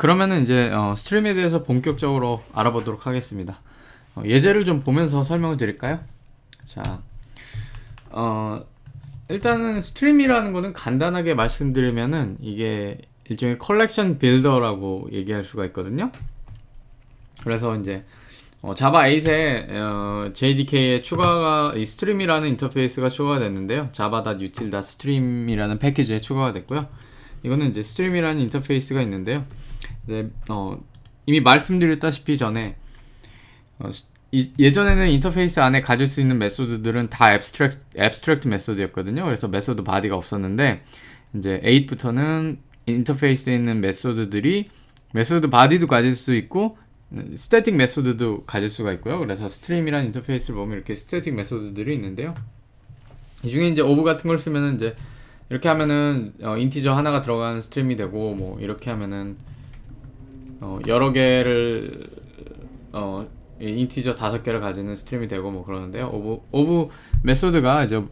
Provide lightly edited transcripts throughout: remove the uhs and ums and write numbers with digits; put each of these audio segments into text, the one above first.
그러면은 이제 스트림에 대해서 본격적으로 알아보도록 하겠습니다. 예제를 좀 보면서 설명을 드릴까요? 자, 일단은 스트림이라는 거는 간단하게 말씀드리면은 이게 일종의 컬렉션 빌더라고 얘기할 수가 있거든요. 그래서 이제 자바 8에 JDK에 추가가 이 스트림이라는 인터페이스가 추가가 됐는데요. java.util.stream이라는 패키지에 추가가 됐고요. 이거는 이제 스트림이라는 인터페이스가 있는데요. 이제 이미 말씀드렸다시피 전에 예전에는 인터페이스 안에 가질 수 있는 메소드들은 다 abstract 메소드였거든요. 그래서 메소드 바디가 없었는데 이제 8부터는 인터페이스에 있는 메소드들이 메소드 바디도 가질 수 있고 스태틱 메소드도 가질 수가 있고요. 그래서 스트림이라는 인터페이스를 보면 이렇게 스태틱 메소드들이 있는데요. 이 중에 이제 오브 같은 걸 쓰면은 이제 이렇게 하면은 인티저 하나가 들어간 스트림이 되고, 뭐 이렇게 하면은 여러 개를 인티저 5개를 가지는 스트림이 되고 뭐 그러는데요. 오브 메소드가 이제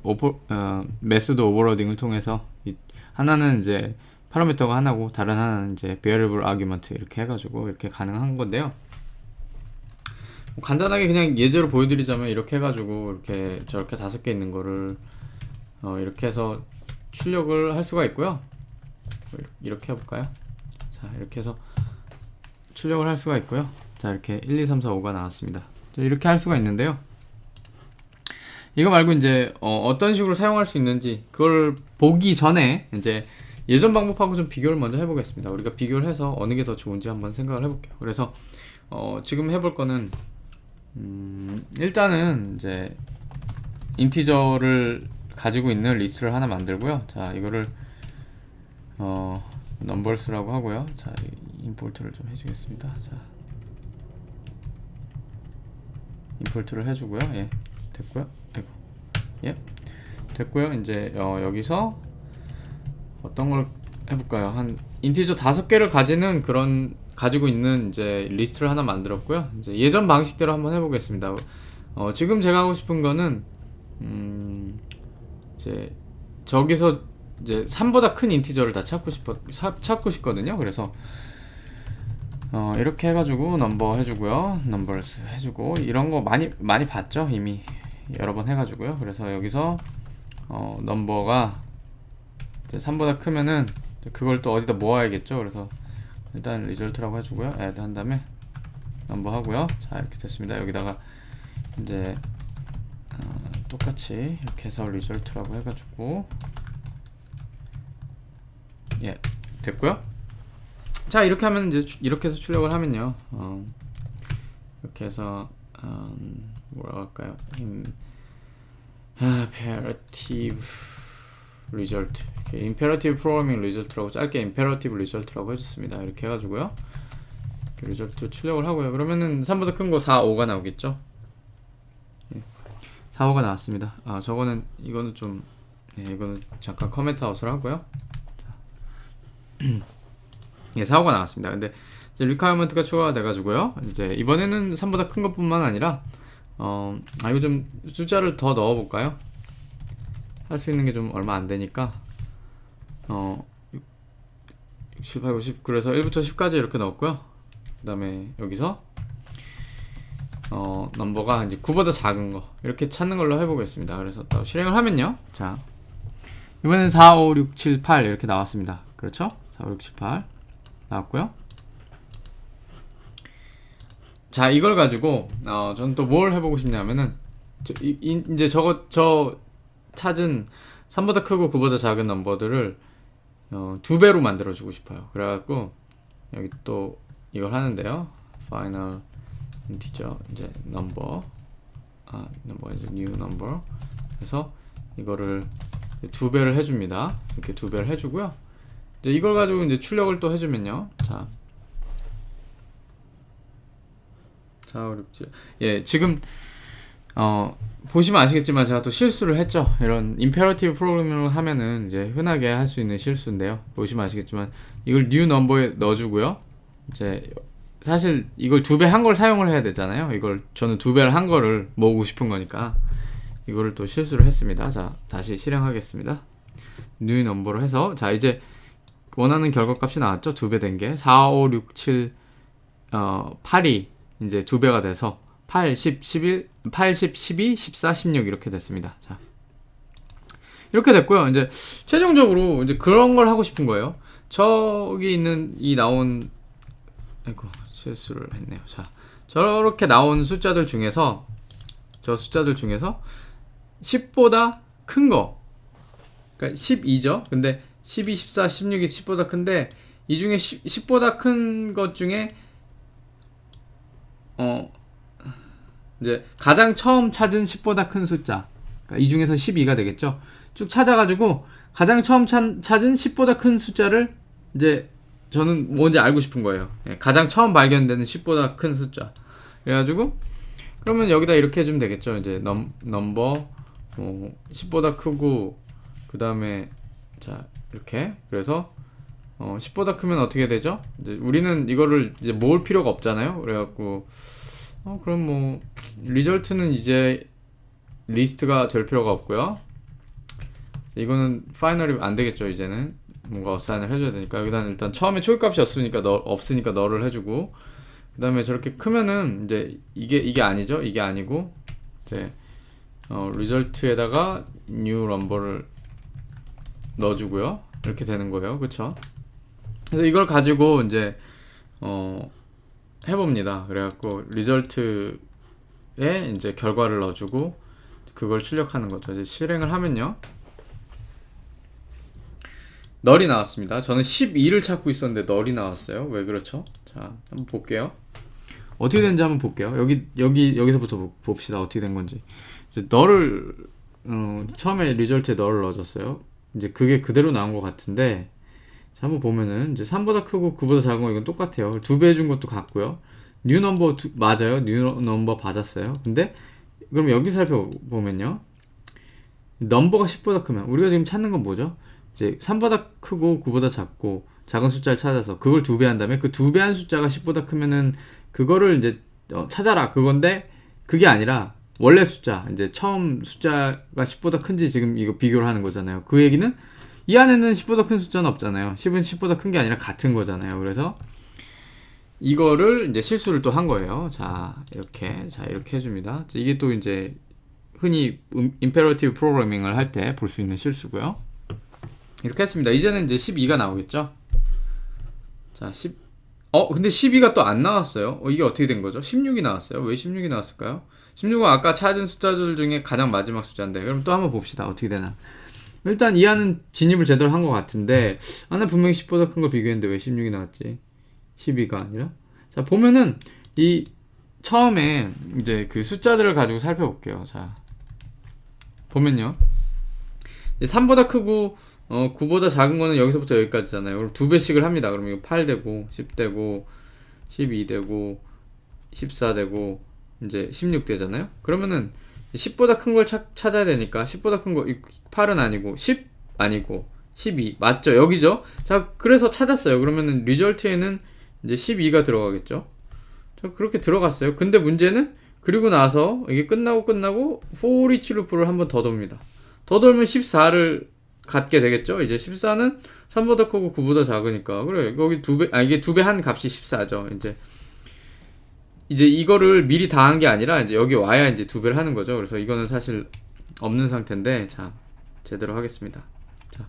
메소드 오버로딩을 통해서 하나는 이제 파라미터가 하나고 다른 하나는 이제 variable argument 이렇게 해가지고 이렇게 가능한 건데요. 간단하게 그냥 예제로 보여드리자면 이렇게 해가지고 이렇게 저렇게 5개 있는 거를 이렇게 해서 출력을 할 수가 있고요. 이렇게 해볼까요? 자, 이렇게 해서 출력을 할 수가 있고요. 자, 이렇게 1, 2, 3, 4, 5가 나왔습니다. 이렇게 할 수가 있는데요. 이거 말고 이제 어떤 식으로 사용할 수 있는지 그걸 보기 전에 이제 예전 방법하고 좀 비교를 먼저 해보겠습니다. 우리가 비교를 해서 어느 게 더 좋은지 한번 생각을 해볼게요. 그래서 지금 해볼 거는 일단은 이제 인티저를 가지고 있는 리스트를 하나 만들고요. 자, 이거를 numbers라고 하고요. 자, 임포트를 좀 해주겠습니다. 자, 임포트를 해주고요. 예, 됐고요. 아이고, 예, 됐고요. 이제 여기서 어떤 걸 해볼까요? 한 인티저 5개를 가지는 그런 가지고 있는 이제 리스트를 하나 만들었고요. 이제 예전 방식대로 한번 해보겠습니다. 지금 제가 하고 싶은 거는 이제 저기서 이제 3보다 큰 인티저를 다 찾고 싶거든요. 그래서 이렇게 해가지고 넘버 해주고요, numbers 해주고 이런 거 많이 봤죠? 이미 여러 번 해가지고요. 그래서 여기서 넘버가 3보다 크면은 그걸 또 어디다 모아야겠죠. 그래서 일단 리절트라고 해주고요, add 한 다음에 넘버 하고요. 자, 이렇게 됐습니다. 여기다가 이제 똑같이 이렇게 해서 리절트라고 해가지고 예, 됐고요. 자, 이렇게 하면 이제 이렇게 해서 출력을 하면요, 이렇게 해서 뭐라고 할까요? imperative result, imperative programming result라고 짧게 imperative result라고 해줬습니다. 이렇게 해가지고요, 리절트 출력을 하고요. 그러면은 3보다 큰 거 4, 5가 나오겠죠. 예, 4, 5가 나왔습니다. 저거는 이거는 좀 이거는 잠깐 커멘트 아웃을 하고요. 예, 4, 5가 나왔습니다. 근데 이제 requirement가 추가가 돼가지고요, 이제 이번에는 3보다 큰 것뿐만 아니라 이거 좀 숫자를 더 넣어볼까요? 할 수 있는 게 좀 얼마 안 되니까 6, 8, 90 그래서 1부터 10까지 이렇게 넣었고요. 그 다음에 여기서 넘버가 이제 9보다 작은 거 이렇게 찾는 걸로 해보겠습니다. 그래서 또 실행을 하면요, 자, 이번엔 4, 5, 6, 7, 8 이렇게 나왔습니다. 그렇죠? 4, 5, 6, 7, 8 나왔고요. 자, 이걸 가지고 저는 또 뭘 해보고 싶냐면은 이제 저 찾은 3보다 크고 9보다 작은 넘버들을 2배로 만들어 주고 싶어요. 그래갖고 여기 또 이걸 하는데요, final integer 이제 number 이제 new number 해서 이거를 2배를 해줍니다. 이렇게 2배를 해주고요. 이제 이걸 가지고 이제 출력을 또 해주면요, 자, 4, 5, 6, 7 예, 지금 보시면 아시겠지만 제가 또 실수를 했죠. 이런 임페러티브 프로그래밍을 하면은 이제 흔하게 할 수 있는 실수인데요. 보시면 아시겠지만 이걸 new number에 넣어주고요. 이제 사실 이걸 2배 한 걸 사용을 해야 되잖아요. 이걸 저는 2배를 한 거를 모으고 싶은 거니까 이거를 또 실수를 했습니다. 자, 다시 실행하겠습니다. new number로 해서 자, 이제 원하는 결과값이 나왔죠. 2배 된 게 4, 5, 6, 7, 8이 이제 2배가 돼서 8, 10, 11, 8, 10, 12, 14, 16 이렇게 됐습니다. 자, 이렇게 됐고요. 이제 최종적으로 이제 그런 걸 하고 싶은 거예요. 저기 있는 이 나온, 아이고 실수를 했네요. 자, 저렇게 나온 숫자들 중에서, 저 숫자들 중에서 10보다 큰 거, 그러니까 12죠. 근데 12, 14, 16이 10보다 큰데 이 중에 10보다 큰 것 중에 이제 가장 처음 찾은 10보다 큰 숫자, 그러니까 이 중에서 12가 되겠죠. 쭉 찾아가지고 가장 처음 찾은 10보다 큰 숫자를 이제 저는 뭔지 알고 싶은 거예요. 예, 가장 처음 발견되는 10보다 큰 숫자. 그래가지고 그러면 여기다 이렇게 해주면 되겠죠. 이제 넘버 10보다 크고, 그 다음에 자 이렇게, 그래서 10보다 크면 어떻게 되죠? 이제 우리는 이거를 이제 모을 필요가 없잖아요. 그래갖고 그럼 뭐 리절트는 이제 리스트가 될 필요가 없고요. 이거는 파이널이 안 되겠죠. 이제는 뭔가 어사인을 해줘야 되니까 여기다 일단 처음에 초기값이 없으니까 너를 해주고, 그 다음에 저렇게 크면은 이제 이게 아니죠. 이게 아니고 이제 리절트에다가 new number를 넣어주고요. 이렇게 되는 거예요. 그쵸? 그래서 이걸 가지고 이제 해봅니다. 그래갖고 리절트에 이제 결과를 넣어주고 그걸 출력하는 거죠. 이제 실행을 하면요, 널이 나왔습니다. 저는 12를 찾고 있었는데 널이 나왔어요. 왜 그렇죠? 자, 한번 볼게요. 어떻게 된지 한번 볼게요. 여기서부터 봅시다. 어떻게 된 건지. 이제 널을 처음에 리절트에 널을 넣어줬어요. 이제 그게 그대로 나온 것 같은데, 자, 한번 보면은 이제 3보다 크고 9보다 작은 거 이건 똑같아요. 2배 해준 것도 같고요. 뉴 넘버 맞아요. 뉴 넘버 받았어요. 근데 그럼 여기 살펴보면요, 넘버가 10보다 크면 우리가 지금 찾는 건 뭐죠? 이제 3보다 크고 9보다 작고 작은 숫자를 찾아서 그걸 2배 한 다음에 그 2배 한 숫자가 10보다 크면은 그거를 이제 찾아라 그건데, 그게 아니라 원래 숫자, 이제 처음 숫자가 10보다 큰지 지금 이거 비교를 하는 거잖아요. 그 얘기는 이 안에는 10보다 큰 숫자는 없잖아요. 10은 10보다 큰 게 아니라 같은 거잖아요. 그래서 이거를 이제 실수를 또 한 거예요. 자, 이렇게 해줍니다. 이게 또 이제 흔히 임페러티브 프로그래밍을 할 때 볼 수 있는 실수고요. 이렇게 했습니다. 이제는 이제 12가 나오겠죠. 자, 근데 12가 또 안 나왔어요. 이게 어떻게 된 거죠? 16이 나왔어요. 왜 16이 나왔을까요? 16은 아까 찾은 숫자들 중에 가장 마지막 숫자인데, 그럼 또 한번 봅시다. 어떻게 되나. 일단 이 안은 진입을 제대로 한 것 같은데, 나 분명히 10보다 큰 걸 비교했는데 왜 16이 나왔지? 12가 아니라? 자, 보면은 이 처음에 이제 그 숫자들을 가지고 살펴볼게요. 자, 보면요, 3보다 크고 9보다 작은 거는 여기서부터 여기까지잖아요. 그럼 2배씩을 합니다. 그럼 이거 8 되고 10 되고 12 되고 14 되고 이제 16 되잖아요. 그러면은 10보다 큰 걸 찾아야 되니까 10보다 큰 거 8은 아니고 10 아니고 12 맞죠? 여기죠? 자, 그래서 찾았어요. 그러면은 리절트에는 이제 12가 들어가겠죠? 자, 그렇게 들어갔어요. 근데 문제는 그리고 나서 이게 끝나고 for each loop를 한번 더 돕니다. 더 돌면 14를 갖게 되겠죠? 이제 14는 3보다 크고 9보다 작으니까, 그래, 여기 2배, 이게 2배 한 값이 14죠. 이제 이거를 미리 다 한 게 아니라 이제 여기 와야 이제 2배를 하는 거죠. 그래서 이거는 사실 없는 상태인데, 자, 제대로 하겠습니다. 자,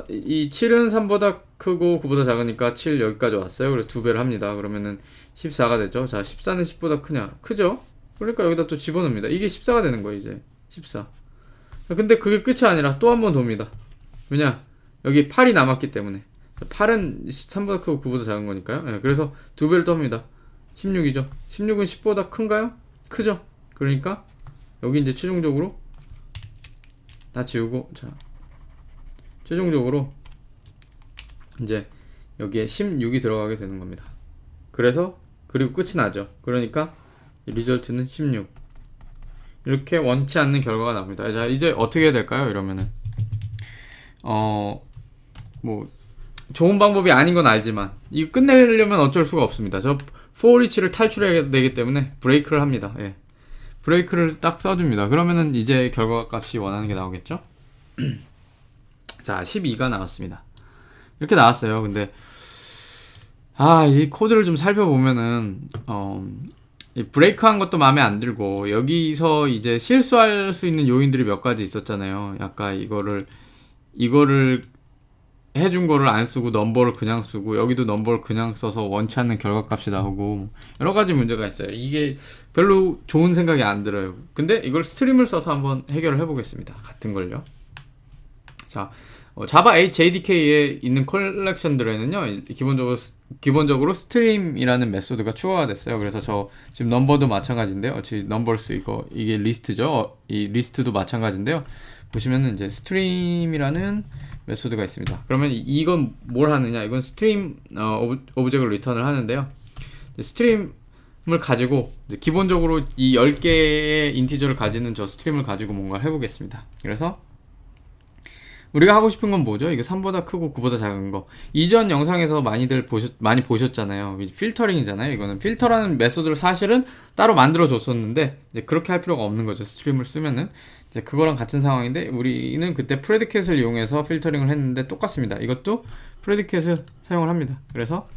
이 7은 3보다 크고 9보다 작으니까 7 여기까지 왔어요. 그래서 2배를 합니다. 그러면은 14가 되죠. 자, 14는 10보다 크죠? 그러니까 여기다 또 집어넣습니다. 이게 14가 되는 거예요, 이제. 14. 근데 그게 끝이 아니라 또 한 번 돕니다. 왜냐? 여기 8이 남았기 때문에. 8은 3보다 크고 9보다 작은 거니까요. 네, 그래서 2배를 또 합니다. 16이죠. 16은 10보다 큰가요? 크죠? 그러니까 여기 이제 최종적으로 다 지우고, 자, 최종적으로 이제 여기에 16이 들어가게 되는 겁니다. 그리고 끝이 나죠. 그러니까 리절트는 16. 이렇게 원치 않는 결과가 나옵니다. 자, 이제 어떻게 해야 될까요? 이러면은 뭐 좋은 방법이 아닌 건 알지만 이거 끝내려면 어쩔 수가 없습니다. 저 for each를 탈출해야 되기 때문에 브레이크를 합니다. 예. 브레이크를 딱 써줍니다. 그러면은 이제 결과 값이 원하는 게 나오겠죠? 자, 12가 나왔습니다. 이렇게 나왔어요. 근데 이 코드를 좀 살펴보면은 이 브레이크한 것도 마음에 안 들고, 여기서 이제 실수할 수 있는 요인들이 몇 가지 있었잖아요. 약간 이거를 해준 거를 안 쓰고 넘버를 그냥 쓰고, 여기도 넘버를 그냥 써서 원치 않는 결과값이 나오고, 여러 가지 문제가 있어요. 이게 별로 좋은 생각이 안 들어요. 근데 이걸 스트림을 써서 한번 해결을 해보겠습니다. 같은 걸요. 자, 자바 8 JDK에 있는 컬렉션들에는요, 기본적으로 스트림이라는 메소드가 추가가 됐어요. 그래서 저 지금 넘버도 마찬가지인데요. 지금 넘버스 이게 리스트죠. 이 리스트도 마찬가지인데요. 보시면은 이제 스트림이라는 메소드가 있습니다. 그러면 이건 뭘 하느냐? 이건 스트림 오브젝트를 리턴을 하는데요. 스트림을 가지고 기본적으로 이 10개의 인티저를 가지는 저 스트림을 가지고 뭔가를 해보겠습니다. 그래서 우리가 하고 싶은 건 뭐죠? 이거 3보다 크고 9보다 작은 거. 이전 영상에서 많이 보셨잖아요. 필터링이잖아요. 이거는 필터라는 메소드를 사실은 따로 만들어 줬었는데, 이제 그렇게 할 필요가 없는 거죠. 스트림을 쓰면은. 이제 그거랑 같은 상황인데, 우리는 그때 프레디켓을 이용해서 필터링을 했는데 똑같습니다. 이것도 프레디켓을 사용을 합니다. 그래서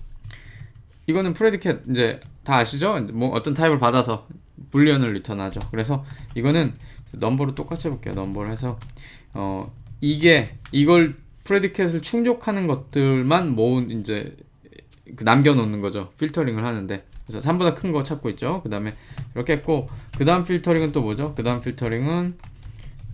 이거는 프레디켓, 이제 다 아시죠? 뭐 어떤 타입을 받아서 불리언을 리턴하죠. 그래서 이거는 넘버로 똑같이 해볼게요. 넘버를 해서 이걸 프레디켓을 충족하는 것들만 이제 남겨놓는 거죠. 필터링을 하는데. 그래서 3보다 큰 거 찾고 있죠. 그 다음에 이렇게 했고, 그 다음 필터링은 또 뭐죠? 그 다음 필터링은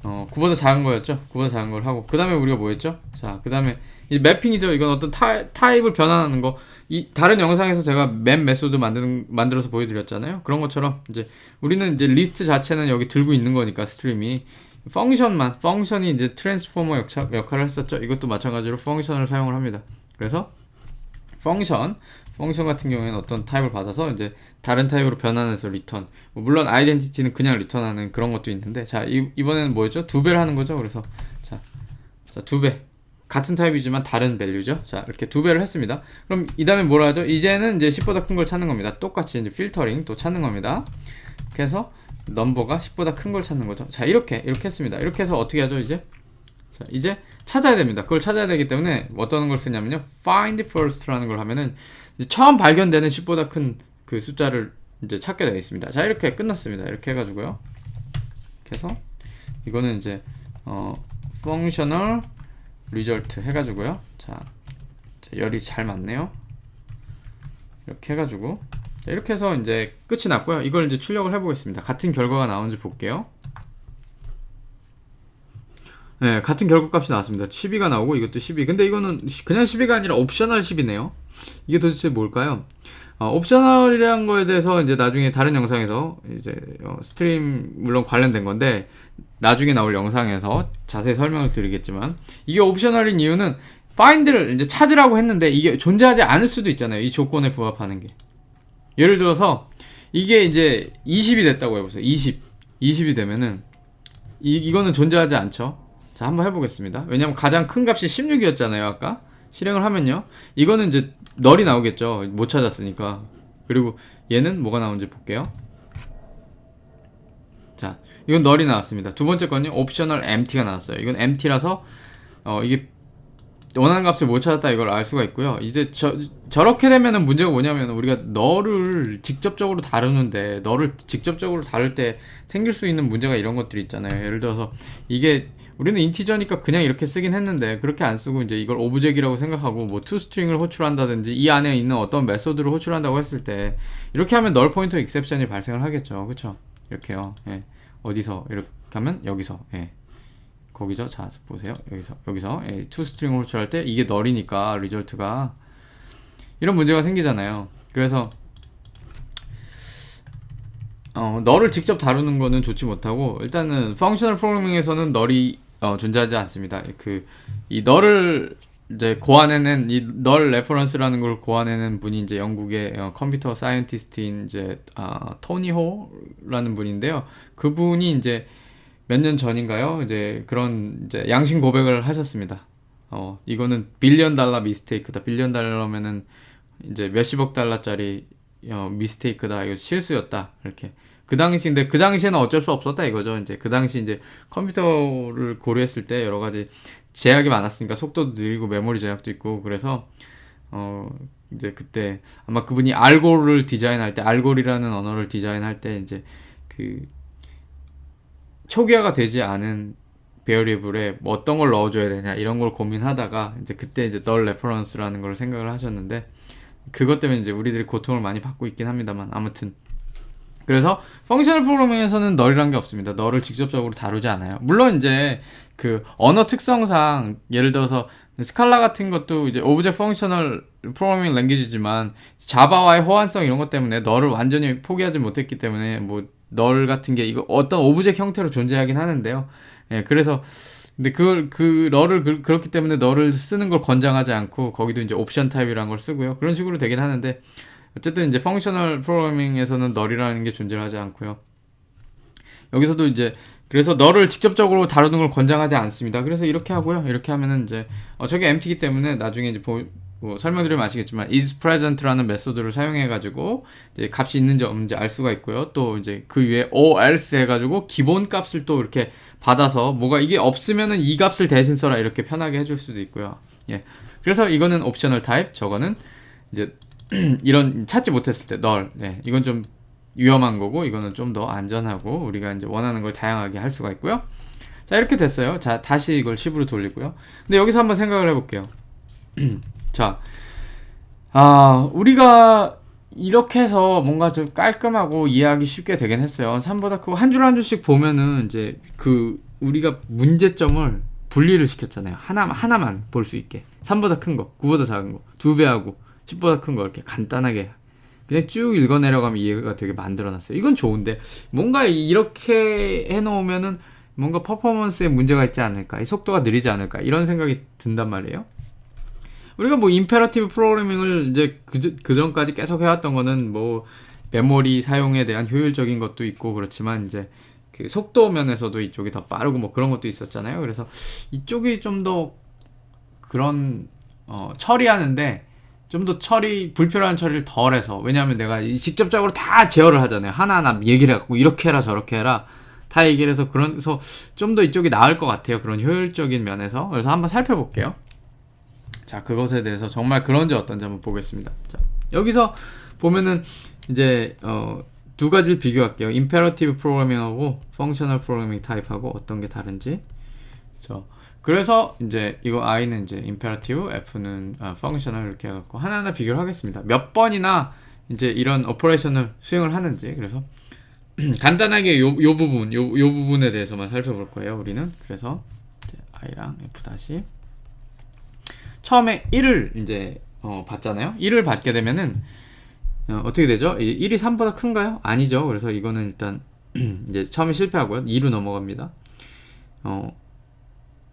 9보다 작은 거였죠. 9보다 작은 걸 하고, 그 다음에 우리가 뭐 했죠? 자, 그 다음에 이 매핑이죠. 이건 어떤 타입을 변환하는 거. 이 다른 영상에서 제가 맵 메소드 만들어서 보여드렸잖아요. 그런 것처럼 이제 우리는 이제 리스트 자체는 여기 들고 있는 거니까, 스트림이 펑션이 이제 트랜스포머 역할을 했었죠. 이것도 마찬가지로 펑션을 사용을 합니다. 그래서 펑션 같은 경우에는 어떤 타입을 받아서 이제 다른 타입으로 변환해서 리턴. 물론 아이덴티티는 그냥 리턴하는 그런 것도 있는데, 자, 이번에는 뭐였죠? 2배를 하는 거죠. 그래서 자 2배. 같은 타입이지만 다른 밸류죠. 자, 이렇게 2배를 했습니다. 그럼 이 다음에 뭐라 하죠? 이제는 이제 10보다 큰 걸 찾는 겁니다. 똑같이 이제 필터링 또 찾는 겁니다. 그래서 넘버가 10보다 큰 걸 찾는 거죠. 자, 이렇게 했습니다. 이렇게 해서 어떻게 하죠, 이제? 자, 이제 찾아야 됩니다. 그걸 찾아야 되기 때문에 어떤 걸 쓰냐면요, find first라는 걸 하면은 이제 처음 발견되는 10보다 큰 그 숫자를 이제 찾게 되어 있습니다. 자, 이렇게 끝났습니다. 이렇게 해가지고요. 그래서 이거는 이제 functional result 해가지고요. 자, 열이 잘 맞네요. 이렇게 해가지고, 자, 이렇게 해서 이제 끝이 났고요. 이걸 이제 출력을 해보겠습니다. 같은 결과가 나오는지 볼게요. 네, 같은 결과값이 나왔습니다. 12가 나오고 이것도 12. 근데 이거는 그냥 12가 아니라 옵셔널 10이네요. 이게 도대체 뭘까요? 옵셔널이라는 거에 대해서 이제 나중에 다른 영상에서 이제 스트림 물론 관련된 건데 나중에 나올 영상에서 자세히 설명을 드리겠지만, 이게 옵셔널인 이유는 find를 이제 찾으라고 했는데 이게 존재하지 않을 수도 있잖아요. 이 조건에 부합하는 게. 예를 들어서 이게 이제 20이 됐다고 해보세요. 20이 되면은 이거는 존재하지 않죠. 자, 한번 해보겠습니다. 왜냐면 가장 큰 값이 16이었잖아요. 아까 실행을 하면요, 이거는 이제 널이 나오겠죠. 못 찾았으니까. 그리고 얘는 뭐가 나오는지 볼게요. 자, 이건 널이 나왔습니다. 두 번째 건요, 옵셔널 empty가 나왔어요. 이건 empty라서 이게 원하는 값을 못 찾았다, 이걸 알 수가 있고요. 이제 저렇게 되면은 문제가 뭐냐면, 우리가 널을 직접적으로 다루는데, 널을 직접적으로 다룰 때 생길 수 있는 문제가 이런 것들이 있잖아요. 예를 들어서 이게 우리는 인티저니까 그냥 이렇게 쓰긴 했는데, 그렇게 안 쓰고 이제 이걸 오브젝이라고 생각하고 뭐 toString을 호출한다든지 이 안에 있는 어떤 메소드를 호출한다고 했을 때, 이렇게 하면 널 포인터 익셉션이 발생을 하겠죠. 그쵸? 이렇게요. 예. 어디서 이렇게 하면 여기서, 예. 거기죠. 자, 보세요. 여기서 toString을 호출할 때 이게 널이니까 리절트가 이런 문제가 생기잖아요. 그래서 널을 직접 다루는 거는 좋지 못하고, 일단은 펑셔널 프로그래밍에서는 널이 존재하지 않습니다. 이 널을 이제 고안해낸, 이 널 레퍼런스라는 걸 고안해낸 분이 이제 영국의 컴퓨터 사이언티스트인 이제 토니 호라는 분인데요. 그분이 이제 몇 년 전인가요? 이제 그런 이제 양심 고백을 하셨습니다. 이거는 빌리언 달러 미스테이크다. 빌리언 달러면은 이제 몇십억 달러짜리 미스테이크다. 이거 실수였다. 이렇게. 그 당시인데, 그 당시에는 어쩔 수 없었다 이거죠. 이제 그 당시 이제 컴퓨터를 고려했을 때 여러 가지 제약이 많았으니까 속도도 느리고 메모리 제약도 있고 그래서 이제 그때 아마 그분이 알골을 디자인할 때 알골이라는 언어를 디자인할 때 이제 그 초기화가 되지 않은 베어리블에 뭐 어떤 걸 넣어줘야 되냐 이런 걸 고민하다가 이제 그때 이제 널 레퍼런스라는 걸 생각을 하셨는데 그것 때문에 이제 우리들이 고통을 많이 받고 있긴 합니다만 아무튼 그래서 펑셔널 프로그래밍에서는 널이란 게 없습니다. 널을 직접적으로 다루지 않아요. 물론 이제 그 언어 특성상 예를 들어서 스칼라 같은 것도 이제 오브젝트 펑셔널 프로그래밍 랭귀지지만 자바와의 호환성 이런 것 때문에 널을 완전히 포기하지 못했기 때문에 뭐 널 같은 게 이거 어떤 오브젝트 형태로 존재하긴 하는데요. 예, 그래서 근데 그 널을 그렇기 때문에 널을 쓰는 걸 권장하지 않고 거기도 이제 옵션 타입이라는 걸 쓰고요. 그런 식으로 되긴 하는데 어쨌든 이제 펑셔널 프로그래밍에서는 널이라는 게 존재하지 않고요. 여기서도 이제 그래서 널을 직접적으로 다루는 걸 권장하지 않습니다. 그래서 이렇게 하고요. 이렇게 하면은 이제 저게 empty이기 때문에 나중에 이제 설명드리면 아시겠지만 is present라는 메소드를 사용해 가지고 이제 값이 있는지 없는지 알 수가 있고요. 또 이제 그 위에 or else 해 가지고 기본 값을 또 이렇게 받아서 뭐가 이게 없으면은 이 값을 대신 써라 이렇게 편하게 해줄 수도 있고요. 예. 그래서 이거는 옵셔널 타입, 저거는 이제 이런 찾지 못했을 때 널. 네. 이건 좀 위험한 거고 이거는 좀 더 안전하고 우리가 이제 원하는 걸 다양하게 할 수가 있고요. 자, 이렇게 됐어요. 자, 다시 이걸 10으로 돌리고요. 근데 여기서 한번 생각을 해볼게요. 자, 우리가 이렇게 해서 뭔가 좀 깔끔하고 이해하기 쉽게 되긴 했어요. 3보다 크고 한 줄 한 줄씩 보면은 이제 그 우리가 문제점을 분리를 시켰잖아요. 하나만 볼 수 있게. 3보다 큰 거, 9보다 작은 거, 2배하고 10보다 큰 거 이렇게 간단하게 그냥 쭉 읽어내려가면 이해가 되게 만들어놨어요. 이건 좋은데 뭔가 이렇게 해놓으면은 뭔가 퍼포먼스에 문제가 있지 않을까, 이 속도가 느리지 않을까 이런 생각이 든단 말이에요. 우리가 뭐 임페러티브 프로그래밍을 이제 그 전까지 계속 해왔던 거는 뭐 메모리 사용에 대한 효율적인 것도 있고 그렇지만 이제 그 속도 면에서도 이쪽이 더 빠르고 뭐 그런 것도 있었잖아요. 그래서 이쪽이 좀 더 그런 처리하는데 좀 더 불필요한 처리를 덜 해서 왜냐하면 내가 직접적으로 다 제어를 하잖아요. 하나하나 얘기를 해갖고 이렇게 해라 저렇게 해라 다 얘기를 해서 그래서 좀 더 이쪽이 나을 것 같아요. 그런 효율적인 면에서. 그래서 한번 살펴볼게요. 자, 그것에 대해서 정말 그런지 어떤지 한번 보겠습니다. 자, 여기서 보면은 이제 두 가지를 비교할게요. 임페러티브 프로그래밍하고 펑셔널 프로그래밍 타입하고 어떤 게 다른지. 그래서 이제 이거 I는 이제 임페러티브, F는 펑셔널 이렇게 해갖고 하나하나 비교를 하겠습니다. 몇 번이나 이제 이런 오퍼레이션을 수행을 하는지. 그래서 간단하게 요 부분에 대해서만 살펴볼 거예요. 우리는. 그래서 이제 I랑 F 다시 처음에 1을 이제 받잖아요. 1을 받게 되면은 어떻게 되죠? 1이 3보다 큰가요? 아니죠. 그래서 이거는 일단 이제 처음에 실패하고요. 2로 넘어갑니다.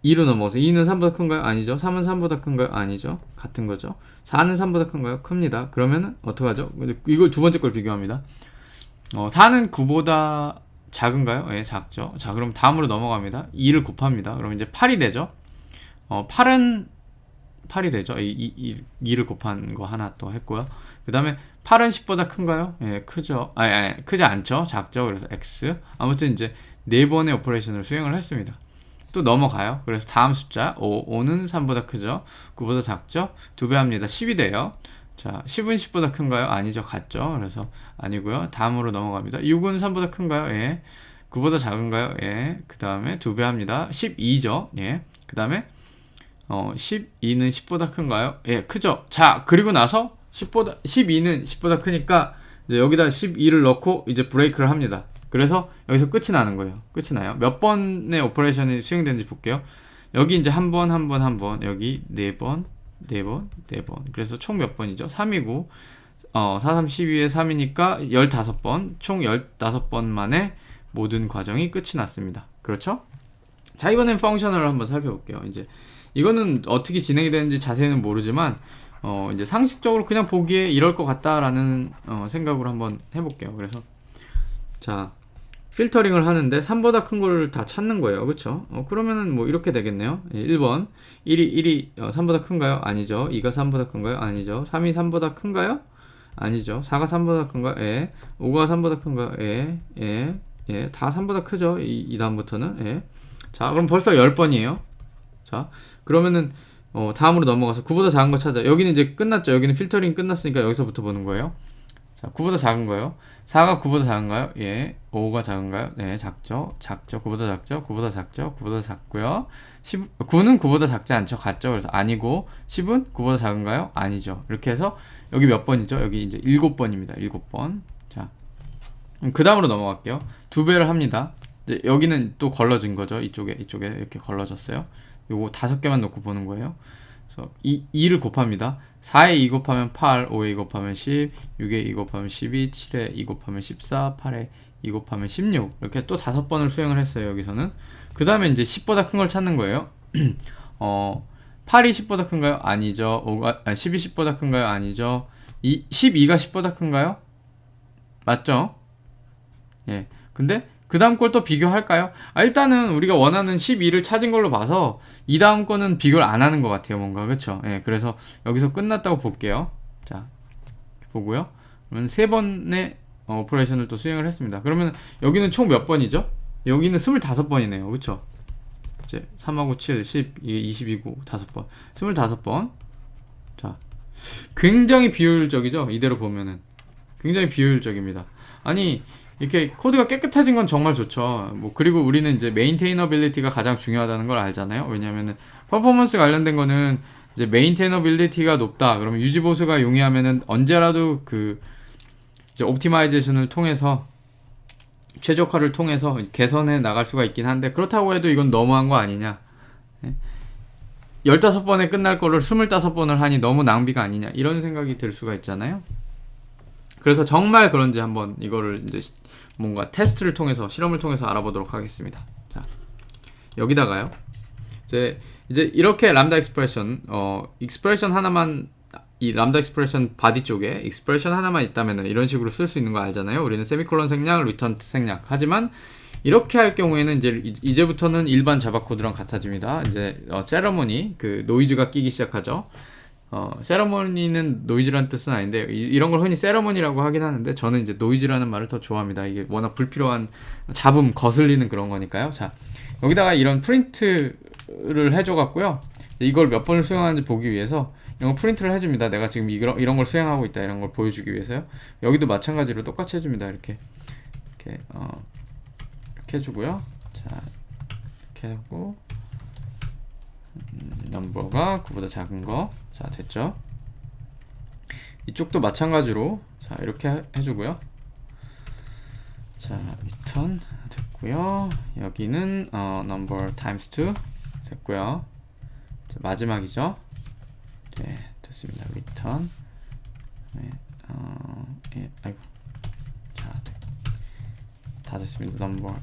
2로 넘어가서 2는 3보다 큰가요? 아니죠. 3은 3보다 큰가요? 아니죠. 같은 거죠. 4는 3보다 큰가요? 큽니다. 그러면은 어떡하죠? 이걸 두 번째 걸 비교합니다. 4는 9보다 작은가요? 예, 작죠. 자, 그럼 다음으로 넘어갑니다. 2를 곱합니다. 그럼 이제 8이 되죠. 8은 8이 되죠. 2를 곱한 거 하나 또 했고요. 그 다음에 8은 10보다 큰가요? 예, 크죠. 아니, 크지 않죠. 작죠. 그래서 X. 아무튼 이제 4번의 오퍼레이션을 수행을 했습니다. 또 넘어가요. 그래서 다음 숫자 5는 3보다 크죠. 9보다 작죠. 2배 합니다. 10이 돼요. 자, 10은 10보다 큰가요? 아니죠. 같죠. 그래서 아니고요. 다음으로 넘어갑니다. 6은 3보다 큰가요? 예. 9보다 작은가요? 예. 그 다음에 2배 합니다. 12죠. 예. 그 다음에 12는 10보다 큰가요? 예, 크죠. 자, 그리고 나서 12는 10보다 크니까 이제 여기다 12를 넣고 이제 브레이크를 합니다. 그래서 여기서 끝이 나는 거예요. 끝이 나요. 몇 번의 오퍼레이션이 수행되는지 볼게요. 여기 이제 한 번, 여기 4번. 그래서 총 몇 번이죠? 3이고, 4, 3, 12에 3이니까 15번, 총 15번 만에 모든 과정이 끝이 났습니다. 그렇죠? 자, 이번엔 펑셔널을 한번 살펴볼게요. 이제 이거는 어떻게 진행이 되는지 자세히는 모르지만 이제 상식적으로 그냥 보기에 이럴 것 같다라는 생각으로 한번 해볼게요. 그래서 자, 필터링을 하는데 3보다 큰 걸 다 찾는 거예요. 그쵸? 그러면은 뭐 이렇게 되겠네요. 1번 1이 3보다 큰가요? 아니죠. 2가 3보다 큰가요? 아니죠. 3이 3보다 큰가요? 아니죠. 4가 3보다 큰가요? 예. 5가 3보다 큰가요? 예. 다 3보다 크죠. 이 다음부터는. 예. 자, 그럼 벌써 10번이에요. 자, 그러면은 다음으로 넘어가서 9보다 작은 거 찾아. 여기는 이제 끝났죠. 여기는 필터링 끝났으니까 여기서부터 보는 거예요. 자, 9보다 작은 거요. 4가 9보다 작은가요? 예. 5가 작은가요? 네, 작죠. 작죠. 9보다 작죠. 9보다 작죠. 9보다 작고요. 9는 9보다 작지 않죠. 같죠. 그래서 아니고 10은 9보다 작은가요? 아니죠. 이렇게 해서 여기 몇 번이죠? 여기 이제 7번입니다. 7번. 자, 그 다음으로 넘어갈게요. 2배를 합니다. 이제 여기는 또 걸러진 거죠. 이쪽에 이렇게 걸러졌어요. 요거 5개만 놓고 보는 거예요. 그래서 2를 곱합니다. 4에 2 곱하면 8, 5에 2 곱하면 10, 6에 2 곱하면 12, 7에 2 곱하면 14, 8에 2 곱하면 16. 이렇게 또 5번을 수행을 했어요. 여기서는. 그 다음에 이제 10보다 큰 걸 찾는 거예요. 8이 10보다 큰가요? 아니죠. 10이 10보다 큰가요? 아니죠. 12가 10보다 큰가요? 맞죠? 예. 근데 그 다음 걸 또 비교할까요? 일단은 우리가 원하는 12를 찾은 걸로 봐서 이 다음 거는 비교를 안 하는 것 같아요. 뭔가 그쵸? 예. 그래서 여기서 끝났다고 볼게요. 자, 보고요. 그러면 3번의 오퍼레이션을 또 수행을 했습니다. 그러면 여기는 총 몇 번이죠? 여기는 25번이네요. 그쵸? 이제 3하고 7, 10, 22고 5번. 25번. 자, 굉장히 비효율적이죠? 이대로 보면은. 굉장히 비효율적입니다. 아니, 이렇게 코드가 깨끗해진 건 정말 좋죠. 뭐 그리고 우리는 이제 메인테이너빌리티가 가장 중요하다는 걸 알잖아요. 왜냐면은 퍼포먼스 관련된 거는 이제 메인테이너빌리티가 높다. 그러면 유지 보수가 용이하면은 언제라도 그 이제 옵티마이제이션을 통해서 최적화를 통해서 개선해 나갈 수가 있긴 한데 그렇다고 해도 이건 너무한 거 아니냐. 15번에 끝날 거를 25번을 하니 너무 낭비가 아니냐. 이런 생각이 들 수가 있잖아요. 그래서 정말 그런지 한번 이거를 이제 뭔가 테스트를 통해서 실험을 통해서 알아보도록 하겠습니다. 자, 여기다가요. 이제 이렇게 람다 익스프레션 하나만 이 람다 익스프레션 바디 쪽에 익스프레션 하나만 있다면 이런 식으로 쓸 수 있는 거 알잖아요. 우리는 세미콜론 생략, 리턴 생략. 하지만 이렇게 할 경우에는 이제부터는 일반 자바 코드랑 같아집니다. 이제 세러머니 그 노이즈가 끼기 시작하죠. 세러머니는 노이즈라는 뜻은 아닌데 이런 걸 흔히 세러머니라고 하긴 하는데 저는 이제 노이즈라는 말을 더 좋아합니다. 이게 워낙 불필요한 잡음, 거슬리는 그런 거니까요. 자, 여기다가 이런 프린트를 해줘 갖고요. 이걸 몇 번을 수행하는지 보기 위해서 이런 거 프린트를 해줍니다. 내가 지금 이런 걸 수행하고 있다 이런 걸 보여주기 위해서요. 여기도 마찬가지로 똑같이 해줍니다. 이렇게 해주고요. 자, 이렇게 하고 넘버가 9보다 작은 거. 자, 됐죠? 이쪽도 마찬가지로 자, 이렇게 해주고요. 자, return 됐고요. 여기는 number times 2 됐고요. 자, 마지막이죠. 네, 됐습니다. return. 네, 예, 아이고. 자, 다 됐습니다. number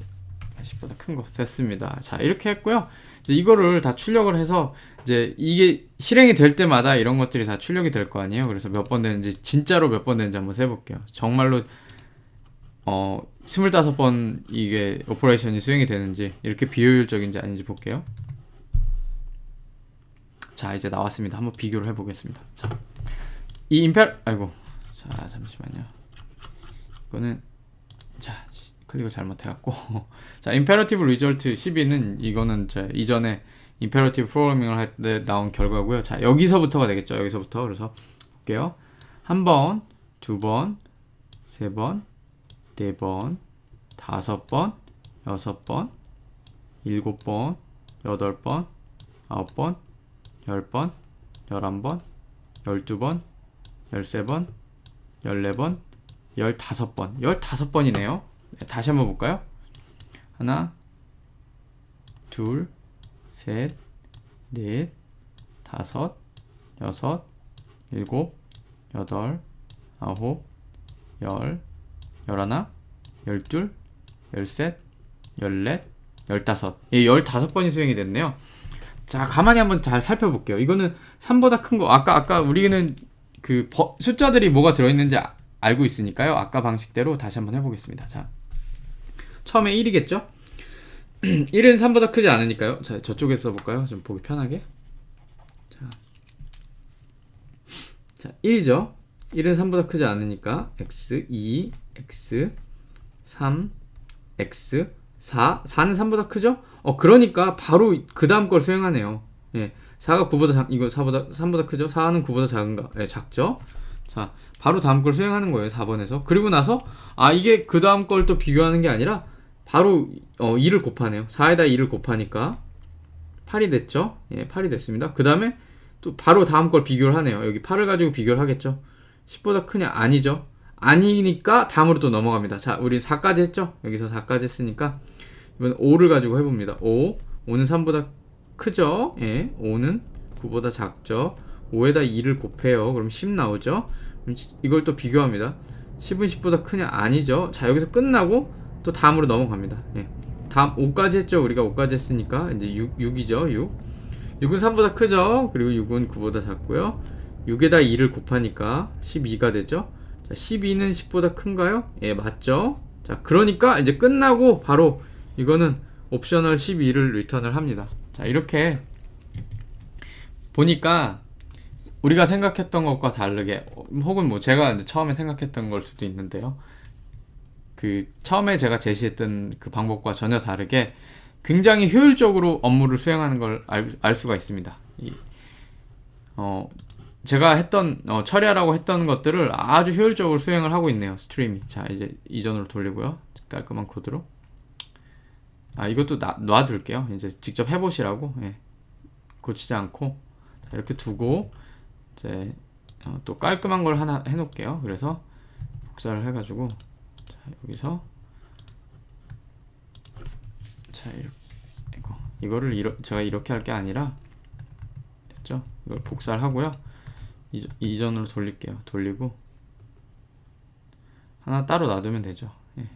10보다 큰 거 됐습니다. 자, 이렇게 했고요. 이제 이거를 다 출력을 해서 이제 이게 실행이 될 때마다 이런 것들이 다 출력이 될 거 아니에요. 그래서 몇 번 되는지 진짜로 몇 번 되는지 한번 세볼게요. 정말로 25번 이게 오퍼레이션이 수행이 되는지 이렇게 비효율적인지 아닌지 볼게요. 자, 이제 나왔습니다. 한번 비교를 해보겠습니다. 자, 이 아이고, 자, 잠시만요. 이거는 자, 클릭을 잘못해갖고 자, 임페러티브 리절트 12는 이거는 이전에 임페러티브 프로그래밍을 할 때 나온 결과고요. 자, 여기서부터가 되겠죠. 여기서부터. 그래서 볼게요. 1번, 2번, 3번, 4번, 5번, 6번, 7번, 8번, 9번, 10번, 11번, 12번, 13번, 14번, 15번. 15번이네요. 네, 다시 한번 볼까요? 하나, 둘, 셋, 넷, 다섯, 여섯, 일곱, 여덟, 아홉, 열, 열하나, 열둘, 열셋, 열넷, 열다섯. 예, 15번이 수행이 됐네요. 자, 가만히 한번 잘 살펴볼게요. 이거는 3보다 큰 거. 아까 우리는 그 숫자들이 뭐가 들어있는지 알고 있으니까요. 아까 방식대로 다시 한번 해보겠습니다. 자, 처음에 1이겠죠? 1은 3보다 크지 않으니까요. 자, 저쪽에 써볼까요? 좀 보기 편하게. 자, 1이죠? 1은 3보다 크지 않으니까 x, 2, x, 3, x, 4. 4는 3보다 크죠? 그러니까 바로 그 다음 걸 수행하네요. 예, 4가 9보다 이거 4보다 3보다 크죠? 4는 9보다 작은가? 예, 작죠? 자, 바로 다음 걸 수행하는 거예요. 4번에서. 그리고 나서 이게 그 다음 걸 또 비교하는 게 아니라 바로 2를 곱하네요. 4에다 2를 곱하니까 8이 됐죠? 예, 8이 됐습니다. 그 다음에 또 바로 다음 걸 비교를 하네요. 여기 8을 가지고 비교를 하겠죠? 10보다 크냐? 아니죠. 아니니까 다음으로 또 넘어갑니다. 자, 우리 4까지 했죠? 여기서 4까지 했으니까 이번 5를 가지고 해봅니다. 5는 3보다 크죠? 예, 5는 9보다 작죠? 5에다 2를 곱해요. 그럼 10 나오죠? 그럼 이걸 또 비교합니다. 10은 10보다 크냐? 아니죠. 자, 여기서 끝나고 또 다음으로 넘어갑니다. 예. 다음 5까지 했죠? 우리가 5까지 했으니까 이제 6이죠. 6은 3보다 크죠? 그리고 6은 9보다 작고요. 6에다 2를 곱하니까 12가 되죠? 자, 12는 10보다 큰가요? 예, 맞죠? 자, 그러니까 이제 끝나고 바로 이거는 옵셔널 12를 리턴을 합니다. 자, 이렇게 보니까 우리가 생각했던 것과 다르게, 혹은 뭐 제가 이제 처음에 생각했던 걸 수도 있는데요. 그 처음에 제가 제시했던 그 방법과 전혀 다르게 굉장히 효율적으로 업무를 수행하는 걸 알 수가 있습니다. 제가 했던 처리하라고 했던 것들을 아주 효율적으로 수행을 하고 있네요. 스트림이. 자, 이제 이전으로 돌리고요. 깔끔한 코드로. 이것도 놔둘게요. 이제 직접 해보시라고. 예. 고치지 않고 자, 이렇게 두고 이제 또 깔끔한 걸 하나 해놓을게요. 그래서 복사를 해가지고 자, 여기서 자, 이거를 제가 이렇게 할 게 아니라 됐죠? 이걸 복사를 하고요. 이전으로 돌릴게요. 돌리고 하나 따로 놔두면 되죠. 예.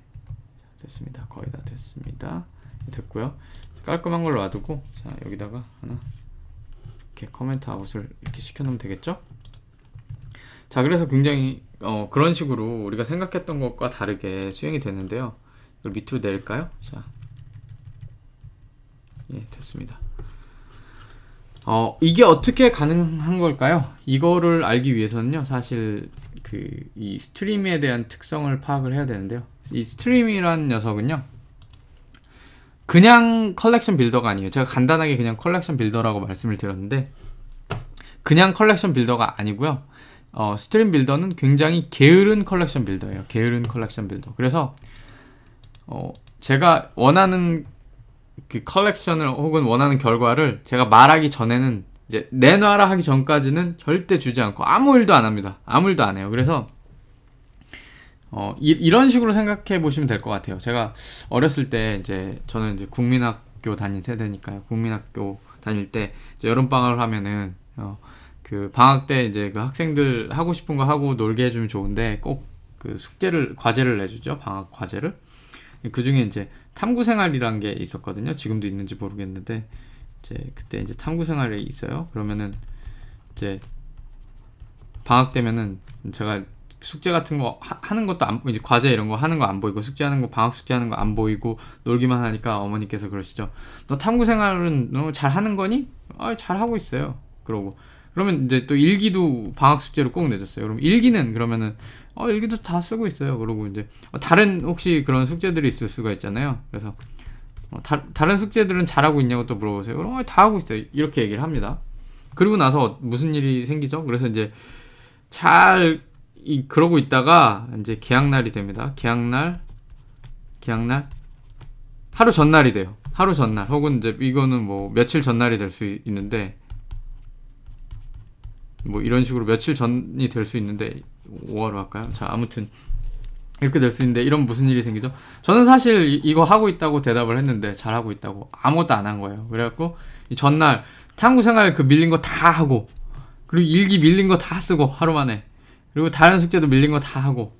됐습니다. 거의 다 됐습니다. 됐고요. 깔끔한 걸로 놔두고 자, 여기다가 하나 이렇게 커멘트 아웃을 이렇게 시켜놓으면 되겠죠? 자, 그래서 굉장히 그런 식으로 우리가 생각했던 것과 다르게 수행이 되는데요. 이걸 밑으로 내릴까요? 자, 예, 됐습니다. 이게 어떻게 가능한 걸까요? 이거를 알기 위해서는요, 사실 이 스트림에 대한 특성을 파악을 해야 되는데요. 이 스트림이란 녀석은요, 그냥 컬렉션 빌더가 아니에요. 제가 간단하게 그냥 컬렉션 빌더라고 말씀을 드렸는데, 그냥 컬렉션 빌더가 아니고요. 스트림 빌더는 굉장히 게으른 컬렉션 빌더예요. 게으른 컬렉션 빌더. 그래서 제가 원하는 그 컬렉션을 혹은 원하는 결과를 제가 말하기 전에는 이제 내놔라 하기 전까지는 절대 주지 않고 아무 일도 안 합니다. 아무 일도 안 해요. 그래서 이런 식으로 생각해 보시면 될 것 같아요. 제가 어렸을 때 저는 이제 국민학교 다닌 세대니까요. 국민학교 다닐 때 이제 여름방학을 하면은 그 방학 때 이제 그 학생들 하고 싶은 거 하고 놀게 해주면 좋은데 꼭 그 과제를 내주죠. 방학 과제를. 그 중에 이제 탐구생활이란 게 있었거든요. 지금도 있는지 모르겠는데 그때 이제 탐구생활이 있어요. 그러면은 이제 방학 때면은 제가 숙제 같은 거 하는 것도 이제 과제 이런 거 하는 거 안 보이고 숙제하는 거 방학 숙제하는 거 안 보이고 놀기만 하니까 어머니께서 그러시죠. 너 탐구생활은 너무 잘 하는 거니? 잘 하고 있어요. 그러면 이제 또 일기도 방학 숙제로 꼭 내줬어요. 그럼 일기는 그러면은 일기도 다 쓰고 있어요. 그러고 이제 다른 혹시 그런 숙제들이 있을 수가 있잖아요. 그래서 다른 숙제들은 잘하고 있냐고 또 물어보세요. 그럼 다 하고 있어요. 이렇게 얘기를 합니다. 그리고 나서 무슨 일이 생기죠? 그래서 이제 그러고 있다가 이제 개학날이 됩니다. 개학날 하루 전날이 돼요. 하루 전날 혹은 이제 이거는 뭐 며칠 전날이 될 수 있는데 뭐 이런 식으로 며칠 전이 될 수 있는데 5화로 할까요? 자, 아무튼 이렇게 될 수 있는데 이런 무슨 일이 생기죠? 저는 사실 이거 하고 있다고 대답을 했는데 잘하고 있다고 아무것도 안 한 거예요. 그래갖고 이 전날 탐구생활 그 밀린 거 다 하고 그리고 일기 밀린 거 다 쓰고 하루 만에 그리고 다른 숙제도 밀린 거 다 하고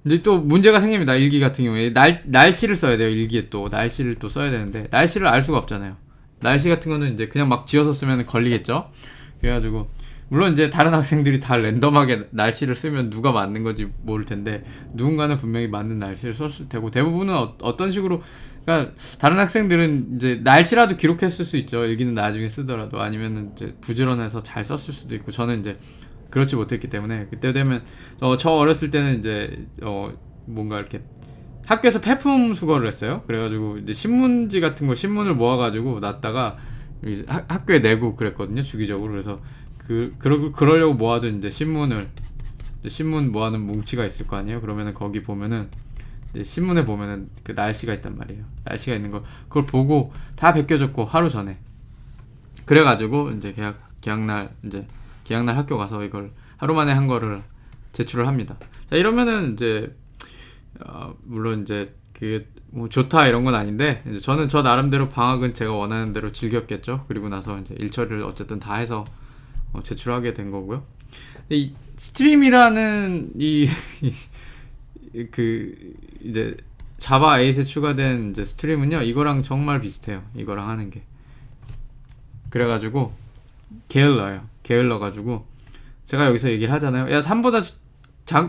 이제 또 문제가 생깁니다. 일기 같은 경우에 날씨를 써야 돼요. 일기에 또 날씨를 또 써야 되는데 날씨를 알 수가 없잖아요. 날씨 같은 거는 이제 그냥 막 지어서 쓰면 걸리겠죠. 그래가지고 물론 이제 다른 학생들이 다 랜덤하게 날씨를 쓰면 누가 맞는 건지 모를 텐데 누군가는 분명히 맞는 날씨를 썼을 테고 대부분은 어떤 식으로 그러니까 다른 학생들은 이제 날씨라도 기록했을 수 있죠. 일기는 나중에 쓰더라도 아니면은 이제 부지런해서 잘 썼을 수도 있고 저는 이제 그렇지 못했기 때문에 그때 되면 저 어렸을 때는 이제 뭔가 이렇게 학교에서 폐품 수거를 했어요. 그래가지고 이제 신문지 같은 거 신문을 모아가지고 놨다가 학교에 내고 그랬거든요, 주기적으로. 그래서 그러려고 모아둔 이제 신문 모아놓은 뭉치가 있을 거 아니에요. 그러면은 거기 보면은 이제 신문에 보면은 그 날씨가 있단 말이에요. 날씨가 있는 걸 그걸 보고 다 베껴줬고 하루 전에. 그래가지고 이제 계약날 학교 가서 이걸 하루 만에 한 거를 제출을 합니다. 자, 이러면은 이제 물론 이제 그게 뭐 좋다 이런 건 아닌데, 이제 저는 저 나름대로 방학은 제가 원하는 대로 즐겼겠죠. 그리고 나서 이제 일 처리를 어쨌든 다 해서 제출하게 된 거고요. 이 스트림이라는 그 이제 자바 8에 추가된 이제 스트림은요, 이거랑 정말 비슷해요. 이거랑 하는 게. 그래가지고 게을러요. 게을러가지고 제가 여기서 얘기를 하잖아요. 야, 3보다